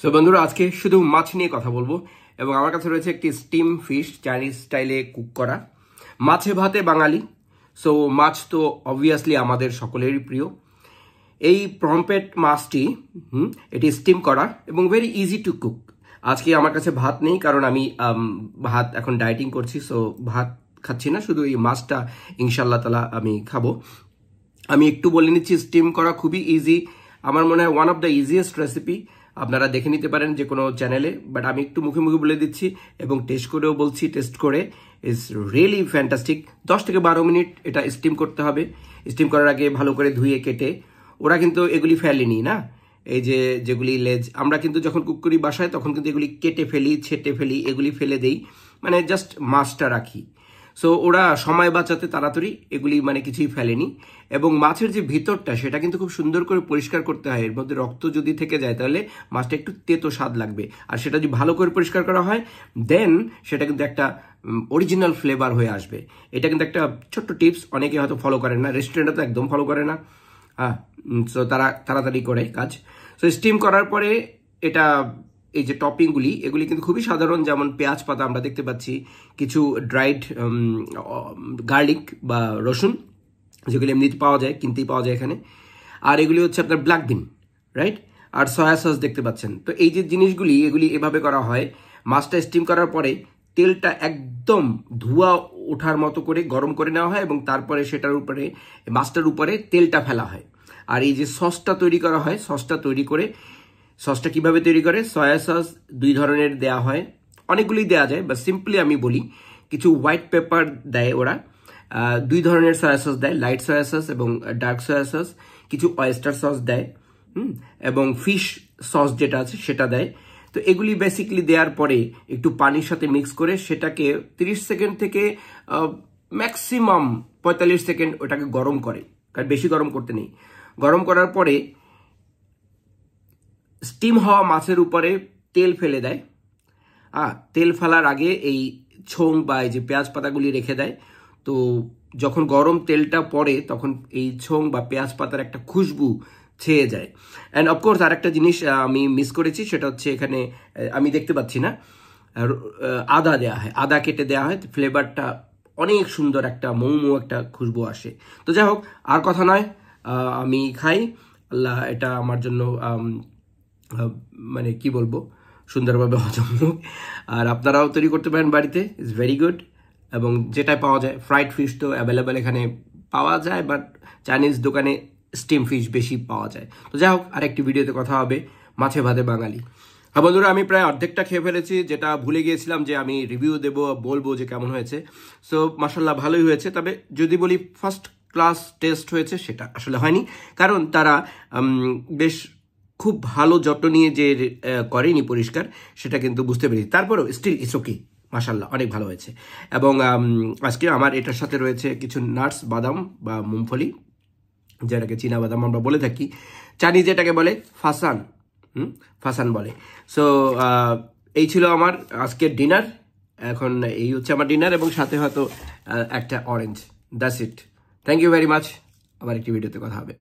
So বন্ধুরা, আজকে শুধু মাছ নিয়ে কথা বলবো এবং আমার কাছে রয়েছে একটি স্টিম ফিশ, চাইনিজ স্টাইলে কুক করা। মাছে ভাতে বাঙালি, সো মাছ তো অবভিয়াসলি আমাদের সকলেরই প্রিয়। এই পম্পেট মাছটি এটি স্টিম করা এবং ভেরি ইজি টু কুক। আজকে আমার কাছে ভাত নেই, কারণ আমি ভাত এখন ডায়েটিং করছি, সো ভাত খাচ্ছি না, শুধু এই মাছটা ইনশাল্লাহ তালা আমি খাবো। আমি একটু বলে নিচ্ছি, স্টিম করা খুবই ইজি। আমার মনে হয় one of the easiest recipe. আপনারা দেখে নিতে পারেন যে কোনো চ্যানেলে, বাট আমি একটু মুখে মুখে বলে দিচ্ছি এবং টেস্ট করেও বলছি। টেস্ট করে ইজ রিয়েলি ফ্যান্টাস্টিক। 10 থেকে 12 মিনিট এটা স্টিম করতে হবে। স্টিম করার আগে ভালো করে ধুয়ে কেটে, ওরা কিন্তু এগুলি ফেলেনি না, এই যে যেগুলি লেজ, আমরা কিন্তু যখন কুক করি বাসায় তখন কিন্তু এগুলি কেটে ফেলি, ছেটে ফেলি, এগুলি ফেলে দেই, মানে জাস্ট মাছটা রাখি। সো ওরা সময় বাঁচাতে তাড়াতাড়ি এগুলি মানে কিছুই ফেলেনি। এবং মাছের যে ভিতরটা সেটা কিন্তু খুব সুন্দর করে পরিষ্কার করতে হয়। এর মধ্যে রক্ত যদি থেকে যায় তাহলে মাছটা একটু তেতো স্বাদ লাগবে, আর সেটা যদি ভালো করে পরিষ্কার করা হয় দেন সেটা কিন্তু একটা অরিজিনাল ফ্লেভার হয়ে আসবে। এটা কিন্তু একটা ছোট্ট টিপস, অনেকে হয়তো ফলো করেন না, রেস্টুরেন্টে তো একদম ফলো করে না। সো তারা তাড়াতাড়ি করে কাজ। সো স্টিম করার পরে এটা, এই যে টপিংগুলি এগুলি কিন্তু খুবই সাধারণ, যেমন পেঁয়াজ পাতা আমরা দেখতে পাচ্ছি, কিছু ড্রাইড গার্লিক বা রসুন, যেগুলি এমনিতে পাওয়া যায়, কিনতেই পাওয়া যায় এখানে। আর এগুলি হচ্ছে আপনার ব্ল্যাক বিন, রাইট? আর সয়া সস দেখতে পাচ্ছেন। তো এই যে জিনিসগুলি, এগুলি এভাবে করা হয়। মাছটা স্টিম করার পরে তেলটা একদম ধোঁয়া ওঠার মতো করে গরম করে নেওয়া হয় এবং তারপরে সেটার উপরে, মাছটার উপরে তেলটা ফেলা হয়। আর এই যে সসটা তৈরি করা হয়, সসটা তৈরি করে, সসটা কিভাবে তৈরি করে, সয়া সস 2 ধরনের দেয়া হয়, অনেকগুলি দেয়া যায়, বা সিম্পলি আমি বলি, কিছু হোয়াইট পেপার দেয় ওরা, 2 ধরনের সয়া সস দেয়, লাইট সয়া সস এবং ডার্ক সয়া সস, কিছু অয়েস্টার সস দেয়, এবং ফিশ সস যেটা আছে সেটা দেয়। তো এগুলি বেসিক্যালি দেওয়ার পরে একটু পানির সাথে মিক্স করে সেটাকে 30 সেকেন্ড থেকে ম্যাক্সিমাম 45 সেকেন্ড ওটাকে গরম করে, কারণ বেশি গরম করতে নেই। গরম করার পরে স্টিম হওয়া মাছের উপরে তেল ফেলে দেয়। তেল ফেলার আগে এই ছোং বা এই যে পেঁয়াজ পাতাগুলি রেখে দেয়। তো যখন গরম তেলটা পড়ে তখন এই ছোং বা পেঁয়াজ পাতার একটা খুশবু ছেয়ে যায়। অ্যান্ড অফকোর্স আর একটা জিনিস আমি মিস করেছি, সেটা হচ্ছে এখানে আমি দেখতে পাচ্ছি না, আদা দেওয়া হয়, আদা কেটে দেওয়া হয়, ফ্লেভারটা অনেক সুন্দর, একটা মৌ একটা খুশবু আসে। তো যাই হোক, আর কথা নয়, আমি খাই। আল্লাহ এটা আমার জন্য মানে কি বলবো, সুন্দরভাবে হজম হোক। আর আপনারাও তৈরি করতে পারেন বাড়িতে, ইটস ভেরি গুড। এবং যেটাই পাওয়া যায়, ফ্রাইড ফিশ তো অ্যাভেলেবেল এখানে পাওয়া যায়, বাট চাইনিজ দোকানে স্টিম ফিশ বেশি পাওয়া যায়। তো যাই হোক, আরেকটি ভিডিওতে কথা হবে মাছে ভাতে বাঙালি। বন্ধুরা, আমি প্রায় অর্ধেকটা খেয়ে ফেলেছি, যেটা ভুলে গিয়েছিলাম যে আমি রিভিউ দেবো, বলবো যে কেমন হয়েছে। সো মাশাল্লাহ ভালোই হয়েছে, তবে যদি বলি ফার্স্ট ক্লাস টেস্ট হয়েছে, সেটা আসলে হয়নি, কারণ তারা বেশ খুব ভালো যত্ন নিয়ে যে করেনি পরিষ্কার, সেটা কিন্তু বুঝতে পেরেছি। তারপরেও স্টিল ইটস ওকে, মাশাল্লাহ অনেক ভালো হয়েছে। এবং আজকে আমার এটার সাথে রয়েছে কিছু নাটস, বাদাম বা মুংফলি, যেটাকে চীনা বাদাম আমরা বলে থাকি, চাইনিজ যেটাকে বলে ফাসান, ফাসান বলে। সো এই ছিল আমার আজকের ডিনার। এখন এই হচ্ছে আমার ডিনার, এবং সাথে হয়তো একটা orange. That's it. Thank you very much. আবার একটি ভিডিওতে কথা হবে।